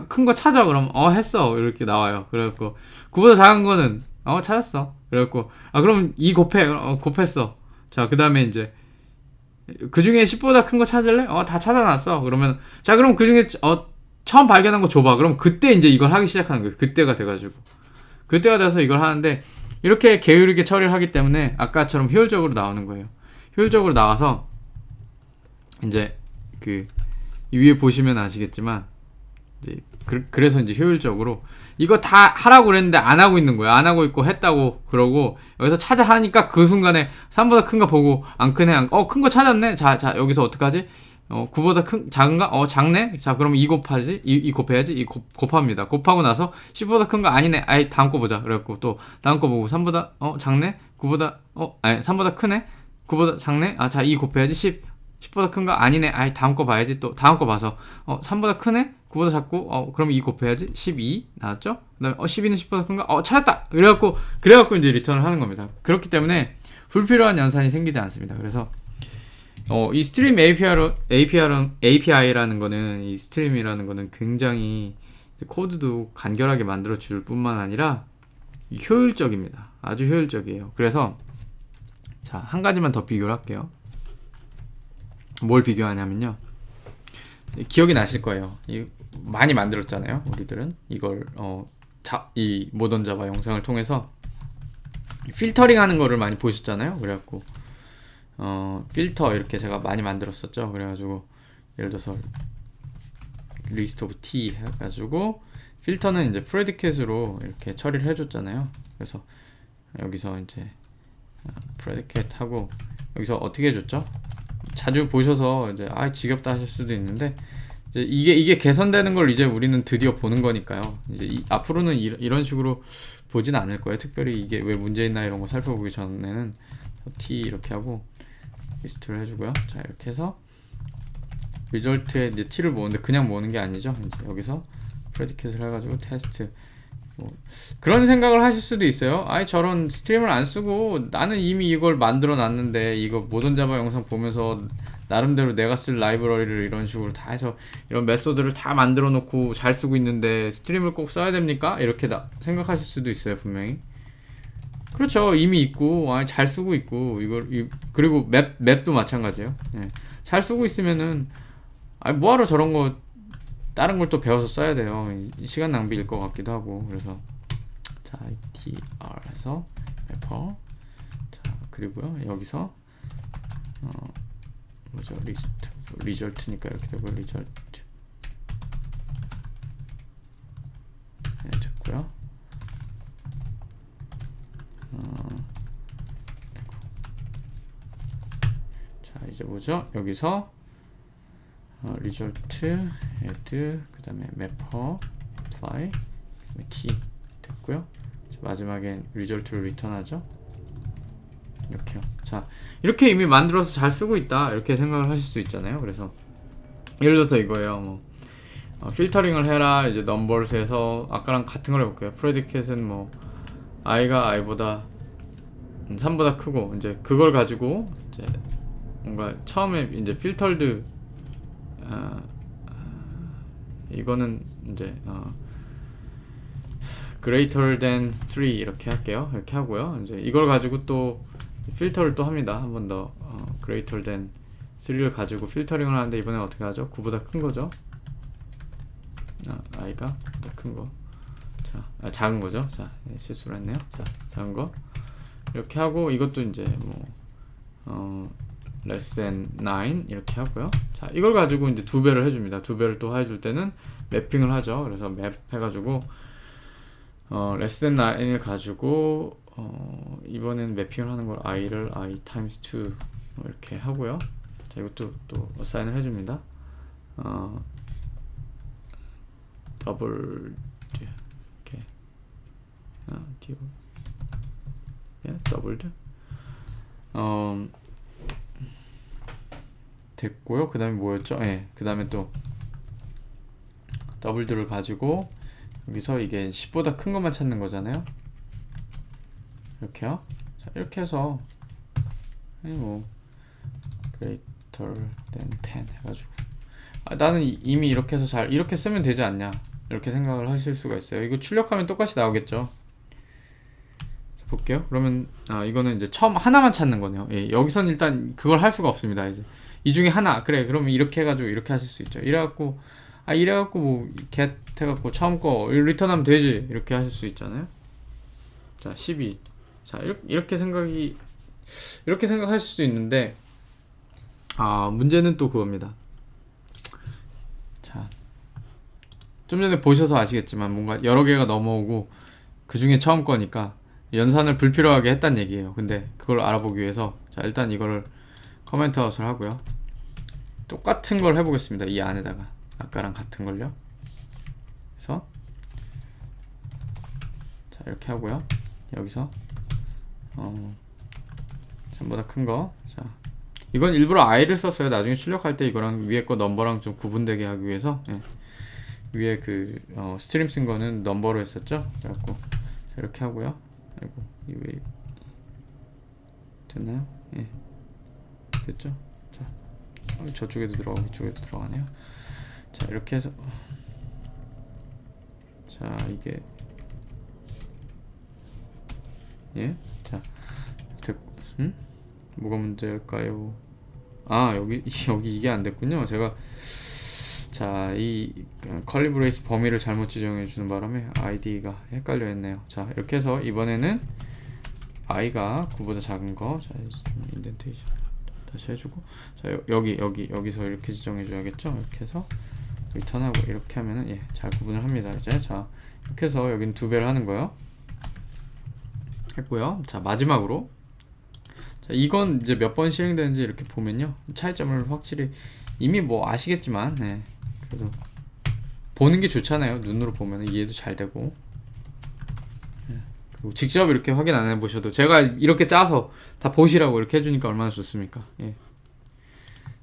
큰 거 찾아. 그럼 했어. 이렇게 나와요. 그래갖고 9보다 작은 거는 찾았어. 그래갖고 그럼 2 곱해. 곱했어. 자, 그 다음에 이제 그 중에 10보다 큰 거 찾을래? 다 찾아놨어. 그러면 자, 그럼 그 중에 처음 발견한 거 줘봐. 그럼 그때 이제 이걸 하기 시작하는 거예요. 그때가 돼서 이걸 하는데, 이렇게 게으르게 처리를 하기 때문에 아까처럼 효율적으로 나오는 거예요. 효율적으로 나와서 이제 그 위에 보시면 아시겠지만 이제 그래서 이제 효율적으로 이거 다 하라고 그랬는데 안 하고 있는 거야. 안 하고 있고 했다고 그러고, 여기서 찾아 하니까 그 순간에 3보다 큰 거 보고 안 크네. 큰 거 찾았네. 자, 여기서 어떡하지? 9보다 작은가? 작네? 자, 그럼 2 곱하지? 2 곱해야지? 곱합니다. 곱하고 나서 10보다 큰 거 아니네. 아이, 다음 거 보자. 그래갖고 또 다음 거 보고 3보다, 작네? 9보다, 3보다 크네? 9보다 작네? 자, 2 곱해야지? 10보다 큰 거 아니네. 아이, 다음 거 봐야지. 또 다음 거 봐서 3보다 크네? 9보다 작고 그럼 2 곱해야지. 12 나왔죠? 그 다음에 12는 10보다 큰가? 찾았다! 그래갖고 이제 리턴을 하는 겁니다. 그렇기 때문에 불필요한 연산이 생기지 않습니다. 그래서 이 스트림 API라는 거는, 이 스트림이라는 거는 굉장히 코드도 간결하게 만들어 줄 뿐만 아니라 효율적입니다. 아주 효율적이에요. 그래서 자, 한 가지만 더 비교를 할게요. 뭘 비교하냐면요, 기억이 나실 거예요. 많이 만들었잖아요, 우리들은. 이걸 이 모던 자바 영상을 통해서 필터링 하는 거를 많이 보셨잖아요. 그래갖고 필터 이렇게 제가 많이 만들었었죠. 그래가지고 예를 들어서 리스트 오브 t 해가지고 필터는 이제 프레디켓으로 이렇게 처리를 해줬잖아요. 그래서 여기서 이제 프레디켓 하고, 여기서 어떻게 해줬죠? 자주 보셔서 이제 지겹다 하실 수도 있는데, 이제 이게 개선되는 걸 이제 우리는 드디어 보는 거니까요. 이제 앞으로는 이런 식으로 보진 않을 거예요. 특별히 이게 왜 문제 있나 이런 거 살펴보기 전에는 t 이렇게 하고 리스트를 해주고요. 자, 이렇게 해서 리절트에 이제 t를 모으는데 그냥 모으는 게 아니죠. 이제 여기서 프레디켓을 해가지고 테스트, 그런 생각을 하실 수도 있어요. 저런 스트림을 안 쓰고 나는 이미 이걸 만들어 놨는데, 이거 모던 자바 영상 보면서 나름대로 내가 쓸 라이브러리를 이런 식으로 다 해서 이런 메소드를 다 만들어 놓고 잘 쓰고 있는데 스트림을 꼭 써야 됩니까? 이렇게 생각하실 수도 있어요, 분명히. 그렇죠. 이미 있고 잘 쓰고 있고, 그리고 맵도 마찬가지예요. 잘 쓰고 있으면은 뭐하러 저런 거 다른 걸 또 배워서 써야 돼요. 시간 낭비일 것 같기도 하고. 그래서 자, tr 해서 래퍼, 자, 그리고요 여기서 뭐죠, 리스트 리절트니까 이렇게 되고, 리절트 됐고요. 자, 이제 뭐죠, 여기서 리절트 add, 그 다음에 mapper apply, t 됐고요. 마지막엔 리절트를 리턴하죠. 이렇게요. 자, 이렇게 이미 만들어서 잘 쓰고 있다, 이렇게 생각을 하실 수 있잖아요. 그래서 예를 들어서 이거예요. 필터링을 해라. 이제 넘버스에서 아까랑 같은 걸 해볼게요. 프레디켓은 i가 i보다 3보다 크고, 이제 그걸 가지고 이제 뭔가 처음에 이제 필터드 이거는 이제 greater than 3 이렇게 할게요. 이렇게 하고요. 이제 이걸 가지고 또 필터를 또 합니다. 한 번 더 greater than 3를 가지고 필터링을 하는데, 이번엔 어떻게 하죠? 9보다 큰 거죠. i가 9보다 큰 거. 자, 작은 거죠. 자, 실수를 했네요. 자, 작은 거 이렇게 하고, 이것도 이제 less than 9 이렇게 하고요. 자, 이걸 가지고 이제 2배를 해줍니다. 2배를 또 해줄 때는 매핑을 하죠. 그래서 맵 해가지고 less than 9을 가지고 이번엔 매핑을 하는 걸 i를 I times 2 이렇게 하고요. 자, 이것도 또 어사인을 해줍니다. 더블 이렇게 더블드 됐고요. 그 다음에 뭐였죠? 그 다음에 또 더블드를 가지고 여기서 이게 10보다 큰 것만 찾는 거잖아요. 이렇게요. 자, 이렇게 해서 뭐 greater than 10 해가지고 나는 이미 이렇게 해서 이렇게 쓰면 되지 않냐 이렇게 생각을 하실 수가 있어요. 이거 출력하면 똑같이 나오겠죠. 자, 볼게요. 그러면 이거는 이제 처음 하나만 찾는 거네요. 여기선 일단 그걸 할 수가 없습니다. 이제 이 중에 하나 그래 그러면 이렇게 해가지고 이렇게 하실 수 있죠. 이래갖고 뭐 get 해갖고 처음 거 리턴하면 되지 이렇게 하실 수 있잖아요. 자 12. 자 이렇게 생각하실 수 있는데 문제는 또 그겁니다. 자, 좀 전에 보셔서 아시겠지만 뭔가 여러 개가 넘어오고 그 중에 처음 거니까 연산을 불필요하게 했단 얘기예요. 근데 그걸 알아보기 위해서 자 일단 이거를 커멘트 아웃을 하고요. 똑같은 걸 해보겠습니다. 이 안에다가 아까랑 같은 걸요. 그래서 자 이렇게 하고요. 여기서 전보다 큰 거. 자 이건 일부러 i를 썼어요. 나중에 출력할 때 이거랑 위에 거 넘버랑 좀 구분되게 하기 위해서. 위에 그 스트림 쓴 거는 넘버로 했었죠. 그래갖고 자, 이렇게 하고요. 아이고 이 왜 됐나요? 됐죠? 자 저쪽에도 들어가고 이쪽에도 들어가네요. 자 이렇게 해서 자 이게 자 됐고 뭐가 문제일까요? 여기 이게 안 됐군요. 제가 자 이 컬리 브레이스 범위를 잘못 지정해 주는 바람에 id가 헷갈려 했네요. 자 이렇게 해서 이번에는 i가 9보다 작은 거 자 인덴테이션 다시 해주고 자 여기서 이렇게 지정해 줘야겠죠. 이렇게 해서 리턴하고 이렇게 하면은 잘 구분을 합니다. 이제 자 이렇게 해서 여기는 2배를 하는 거예요. 했고요. 자 마지막으로 자 이건 이제 몇 번 실행되는지 이렇게 보면요 차이점을 확실히 이미 뭐 아시겠지만 그래도 보는 게 좋잖아요. 눈으로 보면 이해도 잘 되고 그리고 직접 이렇게 확인 안 해보셔도 제가 이렇게 짜서 다 보시라고 이렇게 해주니까 얼마나 좋습니까.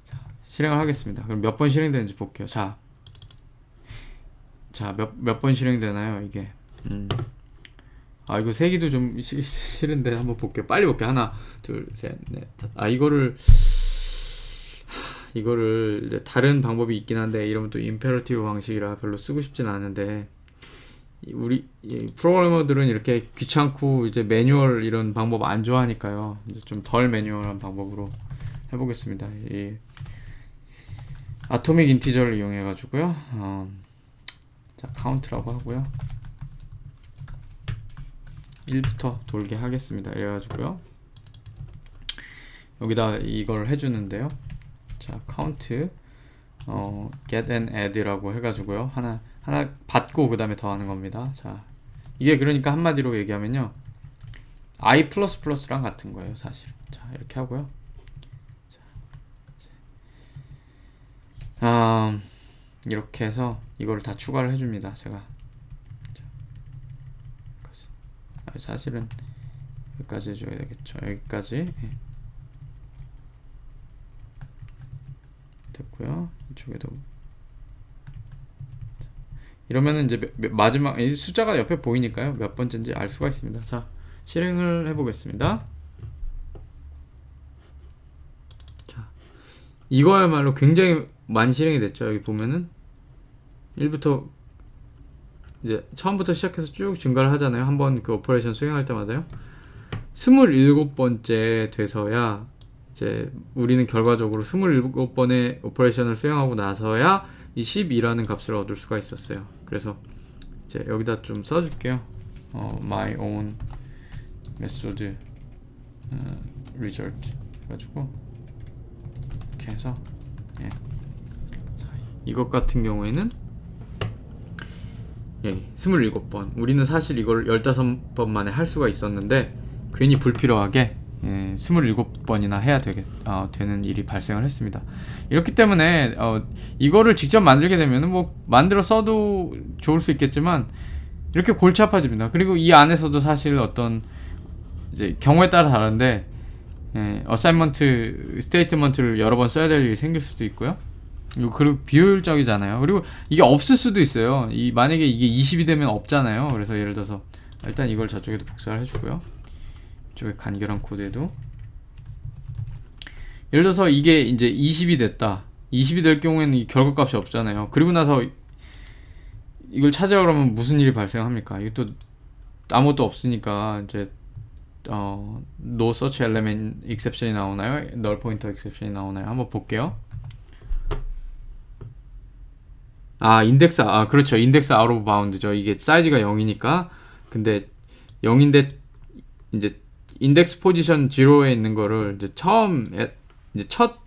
자 실행을 하겠습니다. 그럼 몇 번 실행되는지 볼게요. 자 몇 번 실행되나요 이게. 이거 세기도 좀 싫은데 한번 볼게요. 빨리 볼게요. 하나, 둘, 셋, 넷, 다섯. 이거를 이제 다른 방법이 있긴 한데 이러면 또 임페러티브 방식이라 별로 쓰고 싶진 않은데 우리 프로그래머들은 이렇게 귀찮고 이제 매뉴얼 이런 방법 안 좋아하니까요. 이제 좀 덜 매뉴얼한 방법으로 해보겠습니다. 이 아토믹 인티저를 이용해 가지고요. 자 카운트라고 하고요. 1부터 돌게 하겠습니다. 이래가지고요. 여기다 이걸 해주는데요. 자, count, get and add라고 해가지고요. 하나 받고 그 다음에 더하는 겁니다. 자, 이게 그러니까 한마디로 얘기하면요. i++랑 같은 거예요, 사실. 자, 이렇게 하고요. 자, 이렇게 해서 이거를 다 추가를 해줍니다. 제가. 사실은 여기까지 해줘야 되겠죠. 여기까지 됐고요. 이쪽에도 이러면은 이제 마지막 숫자가 옆에 보이니까요. 몇 번째인지 알 수가 있습니다. 자 실행을 해보겠습니다. 자 이거야말로 굉장히 많이 실행이 됐죠. 여기 보면은 1부터 이제 처음부터 시작해서 쭉 증가를 하잖아요. 한번 그 오퍼레이션 수행할 때마다요. 27번째 돼서야 이제 우리는 결과적으로 27번의 오퍼레이션을 수행하고 나서야 이 12라는 값을 얻을 수가 있었어요. 그래서 이제 여기다 좀 써줄게요. my own method result 그래가지고 이렇게 해서 예. 자, 이것 같은 경우에는 예, 27번. 우리는 사실 이걸 15번 만에 할 수가 있었는데 괜히 불필요하게 27번이나 해야 되는 일이 발생을 했습니다. 이렇기 때문에 이거를 직접 만들게 되면 뭐 만들어 써도 좋을 수 있겠지만 이렇게 골치 아파집니다. 그리고 이 안에서도 사실 어떤 이제 경우에 따라 다른데 어사이먼트 스테이트먼트를 여러 번 써야 될 일이 생길 수도 있고요. 그리고 비효율적이잖아요. 그리고 이게 없을 수도 있어요. 만약에 이게 20이 되면 없잖아요. 그래서 예를 들어서 일단 이걸 저쪽에도 복사를 해주고요. 이쪽에 간결한 코드에도 예를 들어서 이게 이제 20이 됐다. 20이 될 경우에는 이 결과값이 없잖아요. 그리고 나서 이걸 찾으려고 그러면 무슨 일이 발생합니까? 이게 또 아무것도 없으니까 이제 no search element exception이 나오나요? null pointer exception이 나오나요? 한번 볼게요. 인덱스, 그렇죠. 인덱스 out of bound죠. 이게 사이즈가 0이니까. 근데 0인데, 이제, 인덱스 포지션 0에 있는 거를, 이제 이제 첫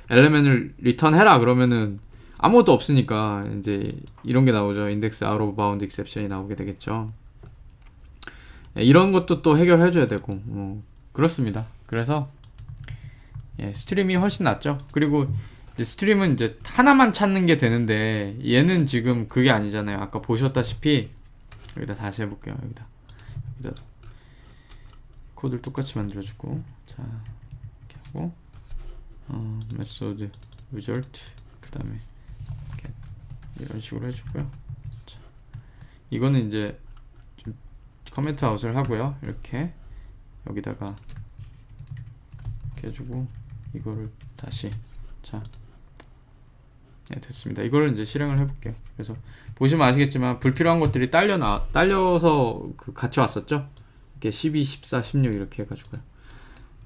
엘리멘을 리턴해라. 그러면은, 아무것도 없으니까, 이제, 이런 게 나오죠. 인덱스 out of bound exception이 나오게 되겠죠. 이런 것도 또 해결해줘야 되고, 그렇습니다. 그래서, 스트림이 훨씬 낫죠. 그리고, 스트림은 이제 하나만 찾는 게 되는데 얘는 지금 그게 아니잖아요. 아까 보셨다시피 여기다 다시 해볼게요. 여기다도 코드를 똑같이 만들어주고 자 이렇게 하고 메소드 result 그 다음에 이런 식으로 해주고요. 자, 이거는 이제 좀 커멘트 아웃을 하고요. 이렇게 여기다가 이렇게 해주고 이거를 다시 자 네, 됐습니다. 이걸 이제 실행을 해볼게요. 그래서 보시면 아시겠지만 불필요한 것들이 딸려서 같이 왔었죠. 이렇게 12, 14, 16 이렇게 해가지고요.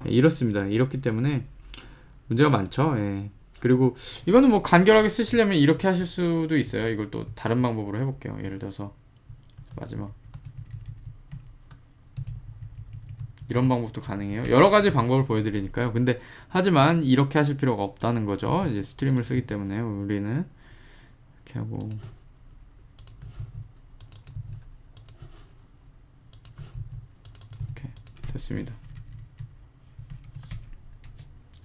이렇습니다. 이렇기 때문에 문제가 많죠. 그리고 이거는 뭐 간결하게 쓰시려면 이렇게 하실 수도 있어요. 이걸 또 다른 방법으로 해볼게요. 예를 들어서 마지막 이런 방법도 가능해요. 여러 가지 방법을 보여드리니까요. 근데 하지만 이렇게 하실 필요가 없다는 거죠. 이제 스트림을 쓰기 때문에 우리는 이렇게 하고 이렇게 됐습니다.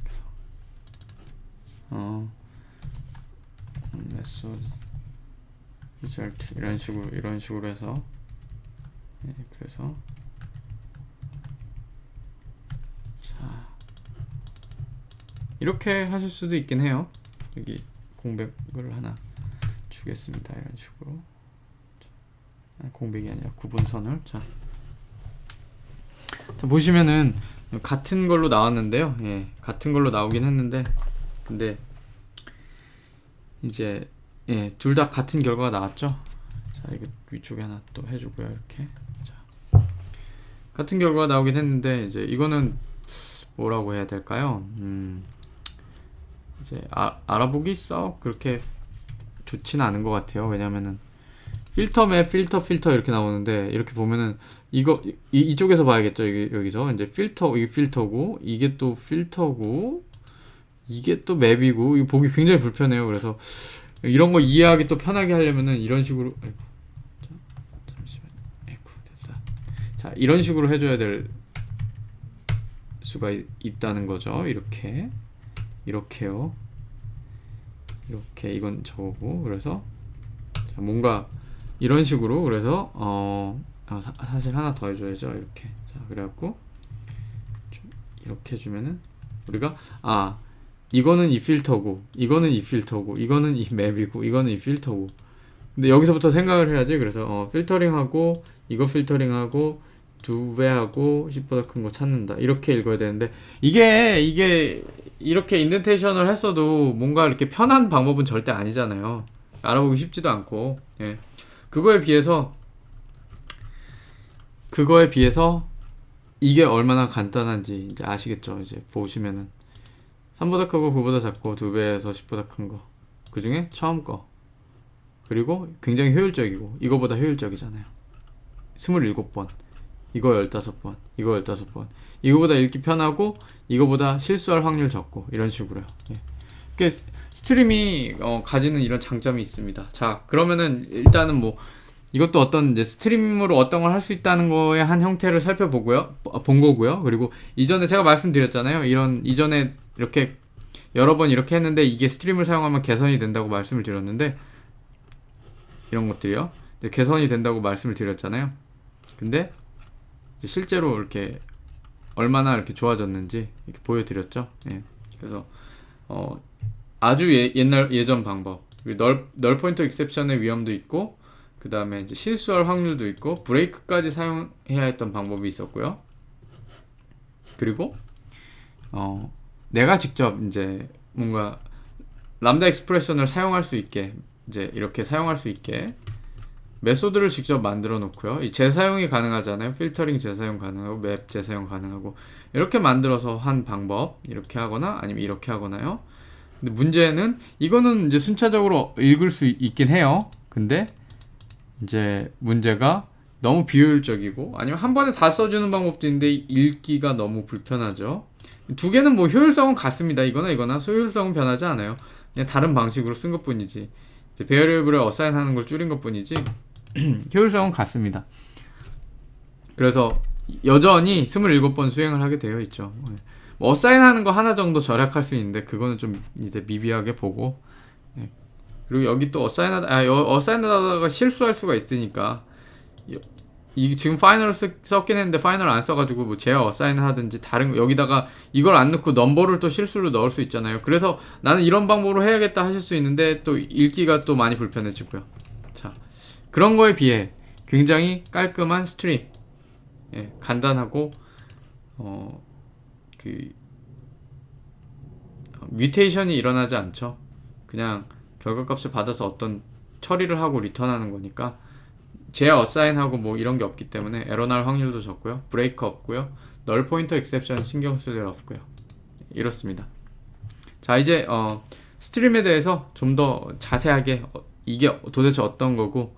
그래서 메소드 result 이런 식으로 해서 그래서 이렇게 하실 수도 있긴 해요. 여기 공백을 하나 주겠습니다. 이런 식으로 공백이 아니라 구분선을 자 보시면은 같은 걸로 나왔는데요. 같은 걸로 나오긴 했는데 근데 이제 둘 다 같은 결과가 나왔죠. 자 이거 위쪽에 하나 또 해주고요. 이렇게 자, 같은 결과가 나오긴 했는데 이제 이거는 뭐라고 해야 될까요? 이제 알아보기 썩 그렇게 좋지는 않은 것 같아요. 왜냐면은 필터맵 필터 이렇게 나오는데 이렇게 보면은 이쪽에서 봐야겠죠. 여기서 이제 이게 필터고 이게 또 필터고 이게 또 맵이고 이거 보기 굉장히 불편해요. 그래서 이런 거 이해하기 또 편하게 하려면은 이런 식으로 잠시만 됐어. 자 이런 식으로 해줘야 될 수가 있다는 거죠. 이렇게요. 이렇게 이건 저거고 그래서 자, 뭔가 이런 식으로 그래서 사실 하나 더 해줘야죠. 이렇게 자 그래갖고 이렇게 해주면은 우리가 이거는 이 필터고 이거는 이 필터고 이거는 이 맵이고 이거는 이 필터고 근데 여기서부터 생각을 해야지. 그래서 필터링하고 이거 필터링하고 2배하고 10보다 큰 거 찾는다 이렇게 읽어야 되는데 이게 이렇게 인덴테이션을 했어도 뭔가 이렇게 편한 방법은 절대 아니잖아요. 알아보기 쉽지도 않고 그거에 비해서 이게 얼마나 간단한지 이제 아시겠죠. 이제 보시면은 3보다 크고 9보다 작고 2배에서 10보다 큰 거 그 중에 처음 거 그리고 굉장히 효율적이고 이거보다 효율적이잖아요. 27번 이거 15번, 이거 15번. 이거보다 읽기 편하고 이거보다 실수할 확률 적고 이런 식으로요. 예. 그게 스트림이 가지는 이런 장점이 있습니다. 자, 그러면은 일단은 뭐 이것도 어떤 이제 스트림으로 어떤 걸 할 수 있다는 거의 한 형태를 살펴보고요, 본 거고요. 그리고 이전에 제가 말씀드렸잖아요. 이런 이전에 이렇게 여러 번 이렇게 했는데 이게 스트림을 사용하면 개선이 된다고 말씀을 드렸는데 이런 것들이요. 개선이 된다고 말씀을 드렸잖아요. 근데 실제로 이렇게 얼마나 이렇게 좋아졌는지 이렇게 보여드렸죠. 예. 그래서 아주 예전 방법, 널 포인터 익셉션의 위험도 있고, 그 다음에 이제 실수할 확률도 있고, 브레이크까지 사용해야 했던 방법이 있었고요. 그리고 내가 직접 이제 뭔가 람다 익스프레션을 사용할 수 있게, 이제 이렇게 사용할 수 있게 메소드를 직접 만들어 놓고요. 이 재사용이 가능하잖아요. 필터링 재사용 가능하고 맵 재사용 가능하고 이렇게 만들어서 한 방법, 이렇게 하거나 아니면 이렇게 하거나요. 근데 문제는 이거는 이제 순차적으로 읽을 수 있긴 해요. 근데 이제 문제가 너무 비효율적이고 아니면 한 번에 다 써주는 방법도 있는데 읽기가 너무 불편하죠. 두 개는 뭐 효율성은 같습니다. 이거나 소효율성은 변하지 않아요. 그냥 다른 방식으로 쓴 것 뿐이지. 이제 베어리어블을 어사인하는 걸 줄인 것 뿐이지 효율성은 같습니다. 그래서 여전히 27번 수행을 하게 되어 있죠. 뭐 어사인하는 거 하나 정도 절약할 수 있는데 그거는 좀 이제 미비하게 보고, 그리고 여기 또 어사인하다가 실수할 수가 있으니까 이 지금 파이널을 썼긴 했는데 파이널 안 써가지고 뭐 제어 어사인 하든지 다른 거 여기다가 이걸 안 넣고 넘버를 또 실수로 넣을 수 있잖아요. 그래서 나는 이런 방법으로 해야겠다 하실 수 있는데 또 읽기가 또 많이 불편해지고요. 자, 그런 거에 비해 굉장히 깔끔한 스트림, 예, 간단하고 뮤테이션이 일어나지 않죠. 그냥 결과값을 받아서 어떤 처리를 하고 리턴하는 거니까 제어 어사인하고 뭐 이런 게 없기 때문에 에러 날 확률도 적고요. 브레이크 없고요. 널 포인터 익셉션 신경 쓸 일 없고요. 이렇습니다. 자, 이제 스트림에 대해서 좀 더 자세하게 이게 도대체 어떤 거고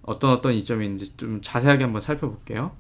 어떤 이점이 있는지 좀 자세하게 한번 살펴볼게요.